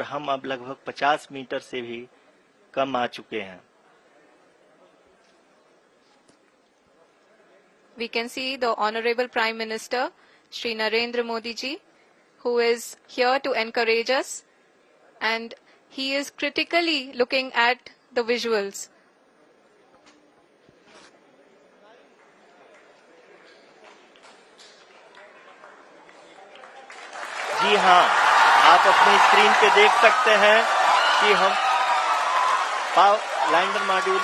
हम अब लगभग 50 मीटर से भी कम आ चुके हैं। We can see the Honorable Prime Minister, Shri Narendra Modi ji, who is here to encourage us, and he is critically looking at the visuals. जी हाँ, आप अपनी स्क्रीन पे देख सकते हैं कि हम lander module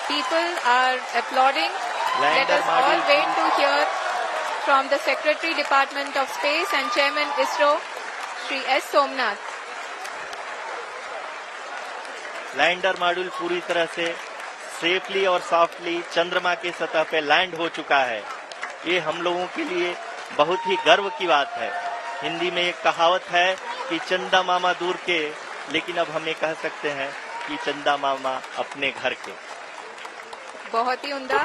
People are applauding. Let us all wait to hear from the Secretary Department of Space and Chairman ISRO, Shri S. Somnath. Lander module पूरी तरह से सेफली और सॉफ्टली चंद्रमा की सतह पे लैंड हो चुका है। ये हम लोगों के लिए बहुत ही गर्व की बात है। हिंदी में एक कहावत है कि चंदा मामा दूर के, लेकिन अब हम ये कह सकते हैं कि चंदा मामा अपने घर के। बहुत ही उम्दा।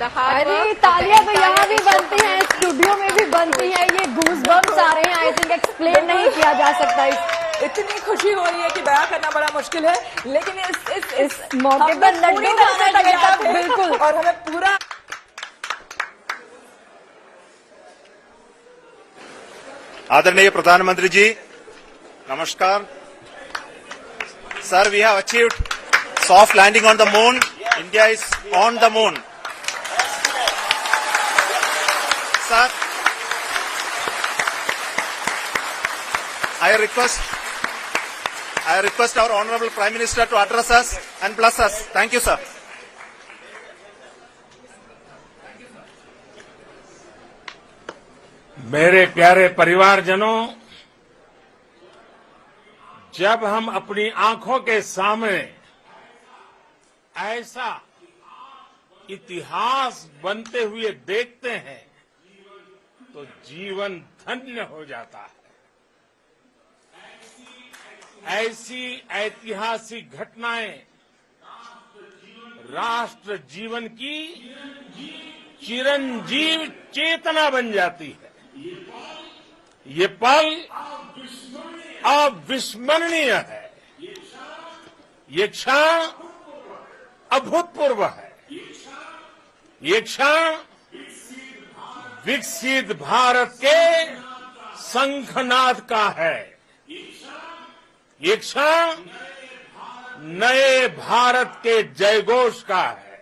अरे तालियां तो यहाँ भी बनती हैं, स्टूडियो में भी बनती हैं। ये गूज़बम्स आ रहे हैं, आई थिंक एक्सप्लेन नहीं किया जा सकता। इतनी खुशी हो रही है कि बयां करना बड़ा मुश्किल है, लेकिन इस मौके पर लड्डू खाने का बिल्कुल, और हमें पूरा आदरणीय प्रधानमंत्री जी नमस्कार sir, we have achieved soft landing on the moon. India is on the moon. Sir, I request our honorable Prime Minister to address us and bless us. Thank you, sir. मेरे प्यारे परिवारजनों, जब हम अपनी आंखों के सामने ऐसा इतिहास बनते हुए देखते हैं तो जीवन धन्य हो जाता है। ऐसी ऐतिहासिक घटनाएं राष्ट्र जीवन की चिरंजीव चेतना बन जाती है। ये पल अविस्मरणीय है। ये क्षण अभूतपूर्व है। ये क्षण विकसित भारत के शंखनाद का है। ये क्षण नए भारत के जयघोष का है।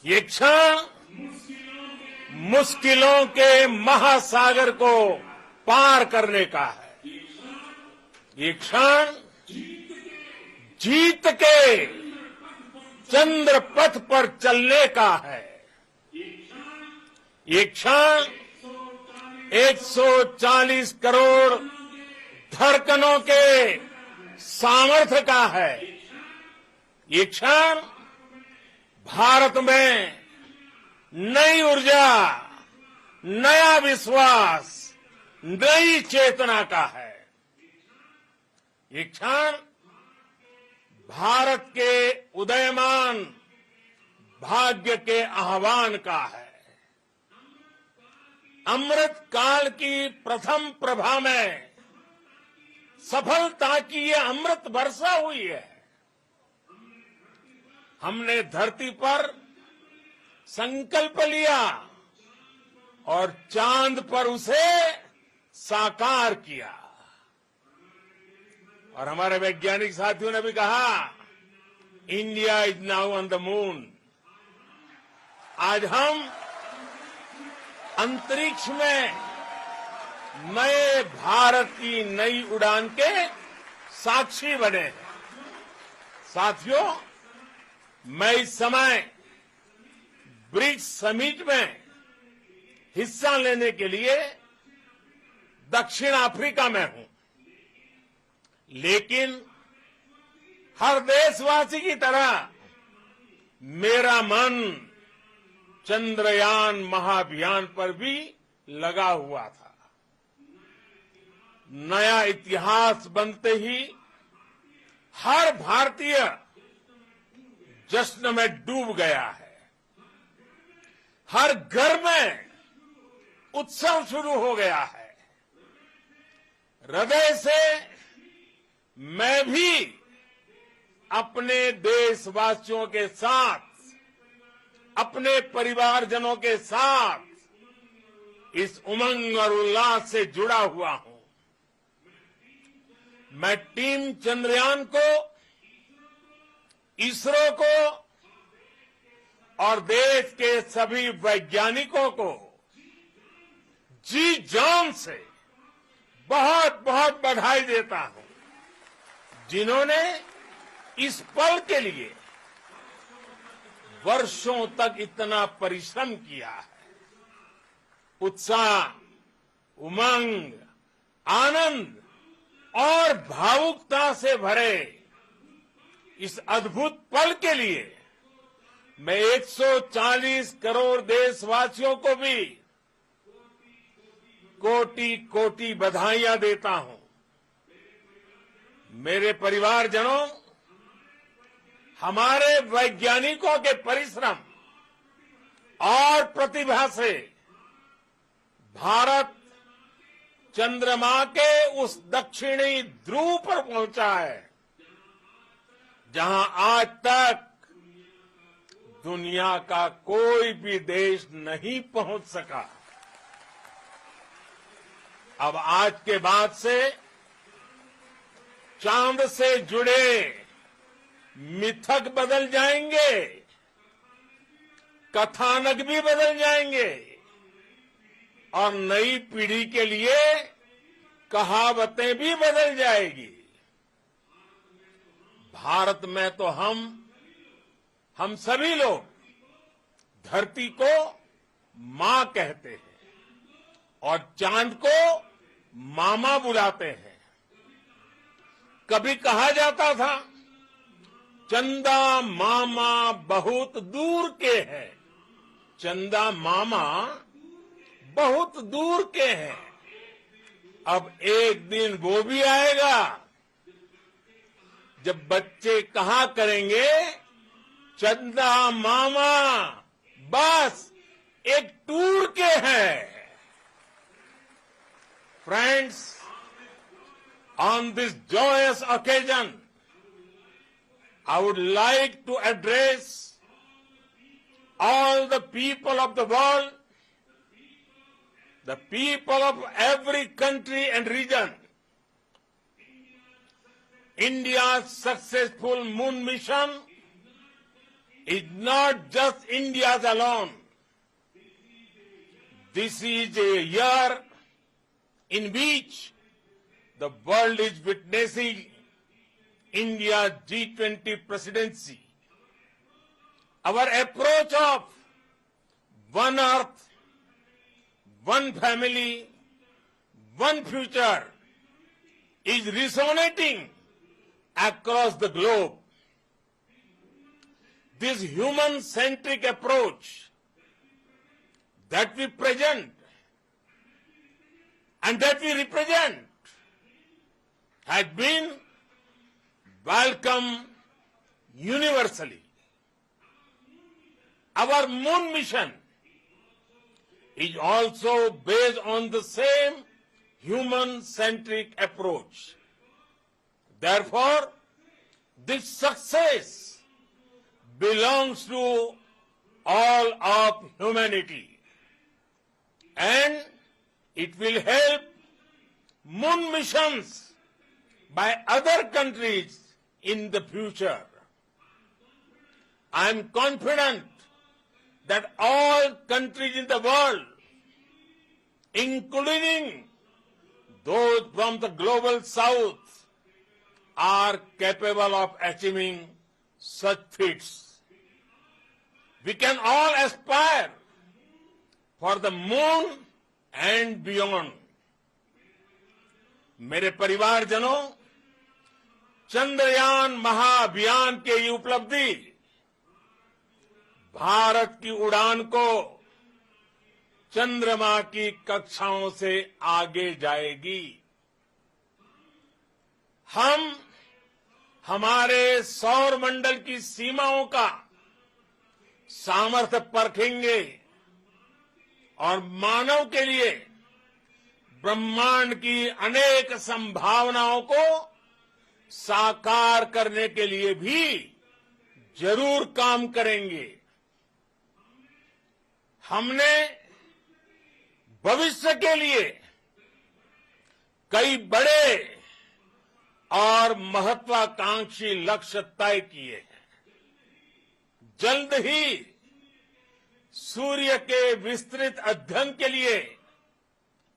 ये क्षण मुश्किलों के महासागर को पार करने का है। ये क्षण जीत के चंद्र पथ पर चलने का है। ये क्षण 140 करोड़ धड़कनों के सामर्थ्य का है। ये क्षण भारत में नई ऊर्जा, नया विश्वास, नई चेतना का है। ये क्षण भारत के उदयमान भाग्य के आह्वान का है। अमृत काल की प्रथम प्रभा में सफलता की ये अमृत वर्षा हुई है। हमने धरती पर संकल्प लिया और चांद पर उसे साकार किया। और हमारे वैज्ञानिक साथियों ने भी कहा, India is now on the moon. आज हम अंतरिक्ष में नए भारत की नई उड़ान के साक्षी बने हैं। साथियों, मैं इस समय ब्रिक्स समिट में हिस्सा लेने के लिए दक्षिण अफ्रीका में हूं, लेकिन हर देशवासी की तरह मेरा मन चंद्रयान महाअभियान पर भी लगा हुआ था। नया इतिहास बनते ही हर भारतीय जश्न में डूब गया है। हर घर में उत्सव शुरू हो गया है। हृदय से मैं भी अपने देशवासियों के साथ, अपने परिवारजनों के साथ इस उमंग और उल्लास से जुड़ा हुआ हूं। मैं टीम चंद्रयान को, इसरो को और देश के सभी वैज्ञानिकों को जी जान से बहुत बहुत बधाई देता हूं, जिन्होंने इस पल के लिए वर्षों तक इतना परिश्रम किया है। उत्साह, उमंग, आनंद और भावुकता से भरे इस अद्भुत पल के लिए मैं 140 करोड़ देशवासियों को भी कोटि कोटि बधाइयां देता हूं। मेरे परिवारजनों, हमारे वैज्ञानिकों के परिश्रम और प्रतिभा से भारत चंद्रमा के उस दक्षिणी ध्रुव पर पहुंचा है, जहां आज तक दुनिया का कोई भी देश नहीं पहुंच सका। अब आज के बाद से चांद से जुड़े मिथक बदल जाएंगे, कथानक भी बदल जाएंगे और नई पीढ़ी के लिए कहावतें भी बदल जाएगी। भारत में तो हम सभी लोग धरती को मां कहते हैं और चांद को मामा बुलाते हैं। कभी कहा जाता था, चंदा मामा बहुत दूर के हैं। चंदा मामा बहुत दूर के हैं। अब एक दिन वो भी आएगा जब बच्चे कहा करेंगे, चंदा मामा बस एक टूर के हैं। Friends, on this joyous occasion, I would like to address all the people of the world, the people of every country and region. India's successful moon mission is not just India's alone. This is a year in which the world is witnessing India's G20 presidency. Our approach of one earth, one family, one future is resonating across the globe. This human-centric approach that we present and that we represent has been welcomed universally. Our moon mission is also based on the same human-centric approach. Therefore, this success belongs to all of humanity, and it will help moon missions by other countries in the future. I am confident that all countries in the world, including those from the global south, are capable of achieving such feats. We can all aspire for the moon and beyond. मेरे परिवारजनों, चंद्रयान महाअभियान की ये उपलब्धि भारत की उड़ान को चंद्रमा की कक्षाओं से आगे जाएगी। हम हमारे सौर मंडल की सीमाओं का सामर्थ्य परखेंगे और मानव के लिए ब्रह्मांड की अनेक संभावनाओं को साकार करने के लिए भी जरूर काम करेंगे। हमने भविष्य के लिए कई बड़े और महत्वाकांक्षी लक्ष्य तय किए हैं। जल्द ही सूर्य के विस्तृत अध्ययन के लिए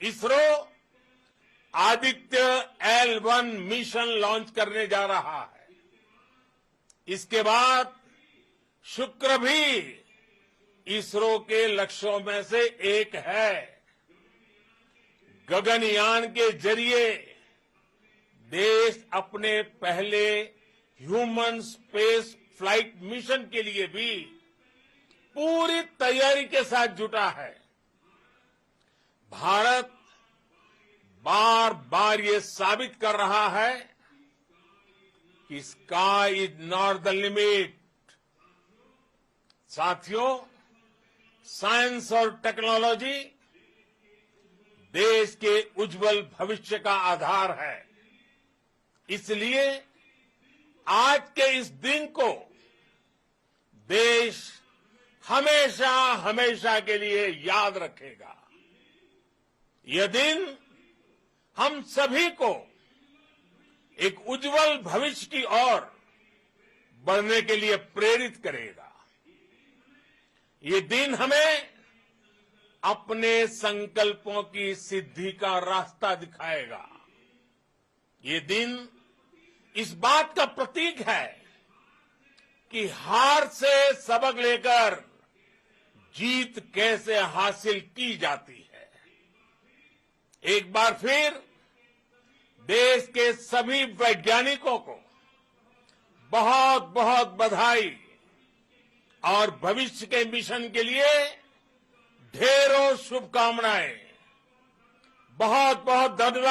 ISRO Aditya L1 mission launch करने जा रहा है। इसके बाद शुक्र भी इसरो के लक्ष्यों में से एक है। गगनयान के जरिए देश अपने पहले ह्यूमन स्पेस फ्लाइट मिशन के लिए भी पूरी तैयारी के साथ जुटा है। भारत बार बार ये साबित कर रहा है कि sky is not the limit. साथियों, साइंस और टेक्नोलॉजी देश के उज्जवल भविष्य का आधार है। इसलिए आज के इस दिन को देश हमेशा हमेशा के लिए याद रखेगा। यह दिन हम सभी को एक उज्जवल भविष्य की ओर बढ़ने के लिए प्रेरित करेगा। ये दिन हमें अपने संकल्पों की सिद्धि का रास्ता दिखाएगा। ये दिन इस बात का प्रतीक है कि हार से सबक लेकर जीत कैसे हासिल की जाती है। एक बार फिर देश के सभी वैज्ञानिकों को बहुत बहुत बधाई और भविष्य के मिशन के लिए ढेरों शुभकामनाएं। बहुत बहुत धन्यवाद।